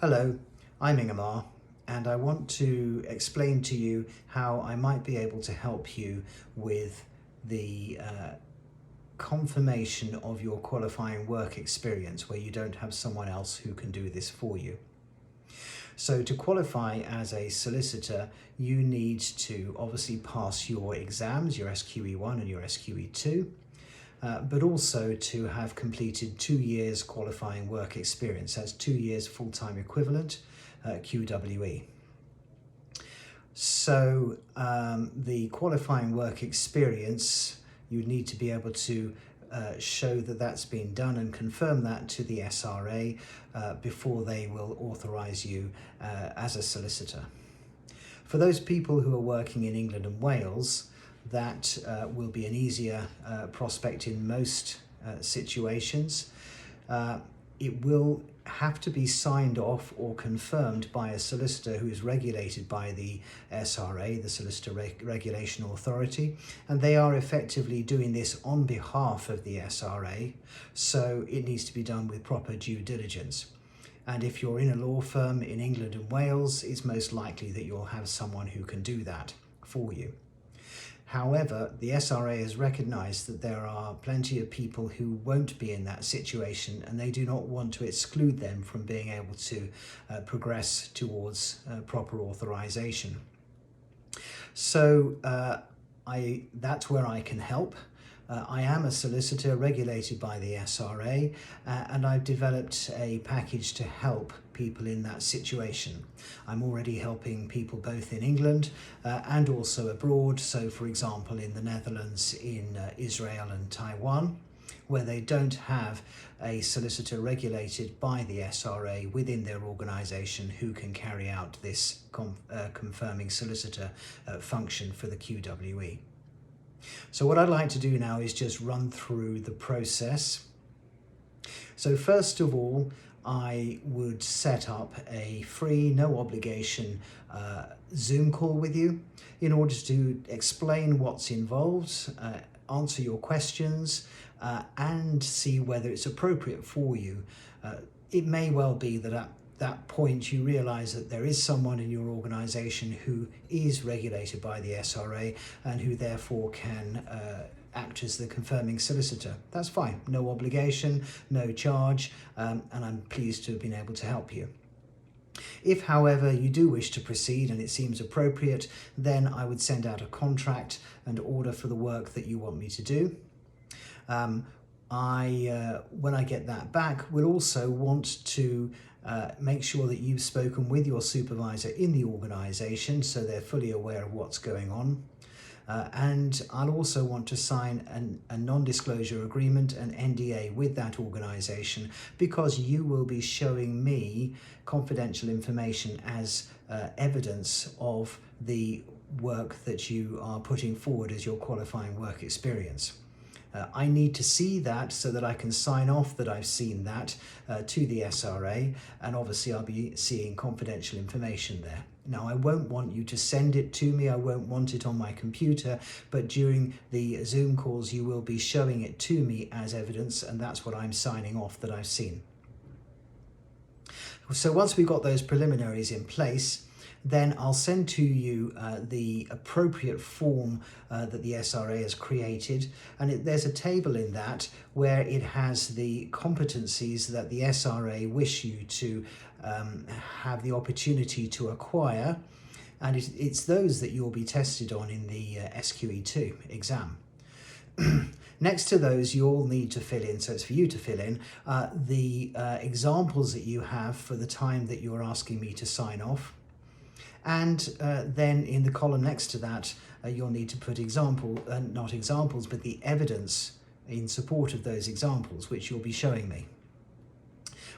Hello, I'm Ingemar, and I want to explain to you how I might be able to help you with the confirmation of your qualifying work experience where you don't have someone else who can do this for you. So to qualify as a solicitor, you need to obviously pass your exams, your SQE1 and your SQE2. But also to have completed 2 years qualifying work experience. That's 2 years full-time equivalent, QWE. So the qualifying work experience, you need to be able to show that that's been done and confirm that to the SRA before they will authorise you as a solicitor. For those people who are working in England and Wales, that will be an easier prospect in most situations. It will have to be signed off or confirmed by a solicitor who is regulated by the SRA, the Solicitor Regulation Authority, and they are effectively doing this on behalf of the SRA, so it needs to be done with proper due diligence. And if you're in a law firm in England and Wales, it's most likely that you'll have someone who can do that for you. However, the SRA has recognised that there are plenty of people who won't be in that situation, and they do not want to exclude them from being able to progress towards proper authorisation. So that's where I can help. I am a solicitor regulated by the SRA, and I've developed a package to help people in that situation. I'm already helping people both in England and also abroad, so for example in the Netherlands, in Israel and Taiwan, where they don't have a solicitor regulated by the SRA within their organisation who can carry out this confirming solicitor function for the QWE. So what I'd like to do now is just run through the process. So first of all, I would set up a free, no obligation Zoom call with you in order to explain what's involved, answer your questions, and see whether it's appropriate for you. It may well be that at that point you realise that there is someone in your organisation who is regulated by the SRA and who therefore can act as the confirming solicitor. That's fine, no obligation, no charge, and I'm pleased to have been able to help you. If, however, you do wish to proceed and it seems appropriate, then I would send out a contract and order for the work that you want me to do. When I get that back, will also want to make sure that you've spoken with your supervisor in the organisation so they're fully aware of what's going on. And I'll also want to sign a non-disclosure agreement, an NDA, with that organisation, because you will be showing me confidential information as evidence of the work that you are putting forward as your qualifying work experience. I need to see that so that I can sign off that I've seen that to the SRA, and obviously I'll be seeing confidential information there. Now, I won't want you to send it to me, I won't want it on my computer, but during the Zoom calls you will be showing it to me as evidence, and that's what I'm signing off that I've seen. So once we've got those preliminaries in place, then I'll send to you the appropriate form that the SRA has created, and there's a table in that where it has the competencies that the SRA wish you to have the opportunity to acquire, and it's those that you'll be tested on in the SQE2 exam. Next to those, you'll need to fill in, so it's for you to fill in, the examples that you have for the time that you're asking me to sign off. And then in the column next to that, you'll need to put not examples, but the evidence in support of those examples, which you'll be showing me.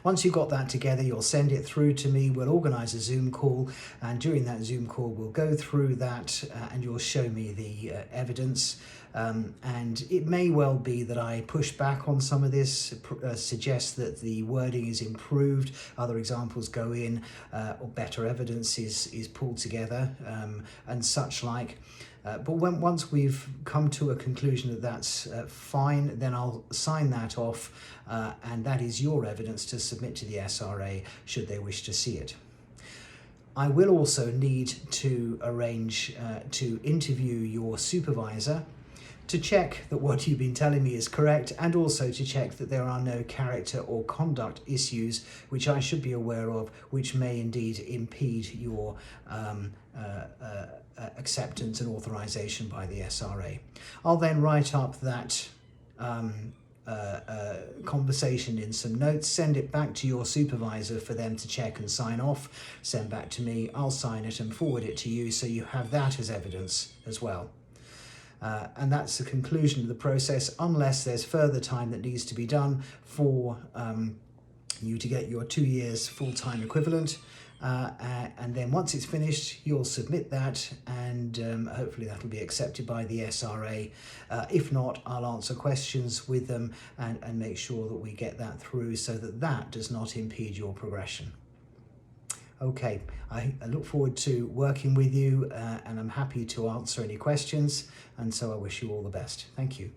Once you've got that together, you'll send it through to me, we'll organise a Zoom call, and during that Zoom call we'll go through that and you'll show me the evidence. And it may well be that I push back on some of this, suggest that the wording is improved, other examples go in, or better evidence is pulled together, and such like. But once we've come to a conclusion that that's fine, then I'll sign that off, and that is your evidence to submit to the SRA should they wish to see it. I will also need to arrange to interview your supervisor to check that what you've been telling me is correct, and also to check that there are no character or conduct issues which I should be aware of, which may indeed impede your acceptance and authorization by the SRA. I'll then write up that conversation in some notes, send it back to your supervisor for them to check and sign off, send back to me, I'll sign it and forward it to you, so you have that as evidence as well. And that's the conclusion of the process, unless there's further time that needs to be done for you to get your 2 years full-time equivalent. And then once it's finished, you'll submit that, and hopefully that'll be accepted by the SRA. If not, I'll answer questions with them and make sure that we get that through so that that does not impede your progression. Okay, I look forward to working with you, and I'm happy to answer any questions, and so I wish you all the best. Thank you.